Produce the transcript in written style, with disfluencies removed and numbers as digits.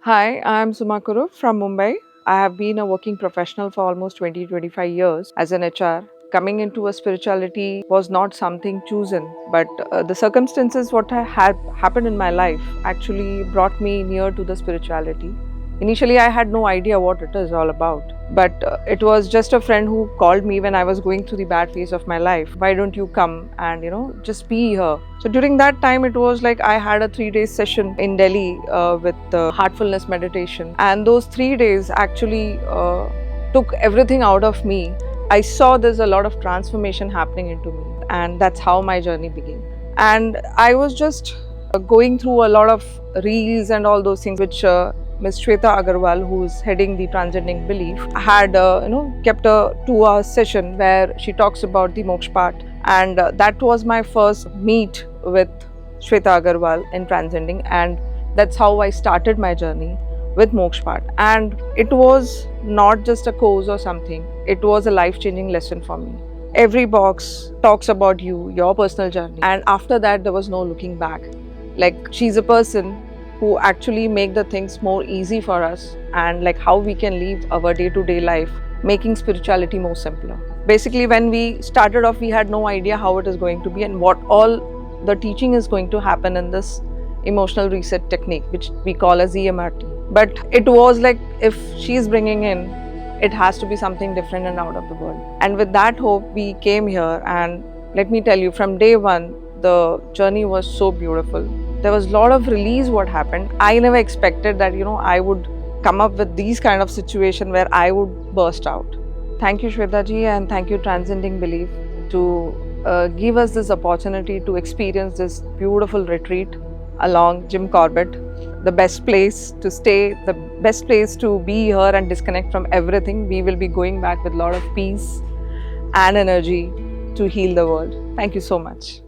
Hi, I'm Suma Kurup from Mumbai. I have been a working professional for almost 25 years as an HR. Coming into a spirituality was not something chosen, but the circumstances what had happened in my life actually brought me near to the spirituality. Initially, I had no idea what it is all about, but it was just a friend who called me when I was going through the bad phase of my life. Why don't you come and just be here? So during that time, it was like I had a 3 day session in Delhi with heartfulness meditation, and those 3 days actually took everything out of me. I saw there's a lot of transformation happening into me, and that's how my journey began. And I was just going through a lot of reels and all those things which Ms. Shweta Agarwal, who's heading the Transcending Belief, had kept a 2 hour session where she talks about the Moksha Path, and that was my first meet with Shweta Agarwal in Transcending, and that's how I started my journey with Moksha Path. And it was not just a course or something; it was a life-changing lesson for me. Every box talks about you, your personal journey, and after that, there was no looking back. Like, she's a person who actually make the things more easy for us, and like how we can live our day-to-day life, making spirituality more simpler. Basically, when we started off, we had no idea how it is going to be and what all the teaching is going to happen in this emotional reset technique, which we call as EMRT. But it was like, if she's bringing in, it has to be something different and out of the world. And with that hope, we came here, and let me tell you, from day one, the journey was so beautiful. There was a lot of release what happened. I never expected that, I would come up with these kind of situation where I would burst out. Thank you, Shweta ji, and thank you, Transcending Belief, to give us this opportunity to experience this beautiful retreat along Jim Corbett. The best place to stay, the best place to be here and disconnect from everything. We will be going back with a lot of peace and energy to heal the world. Thank you so much.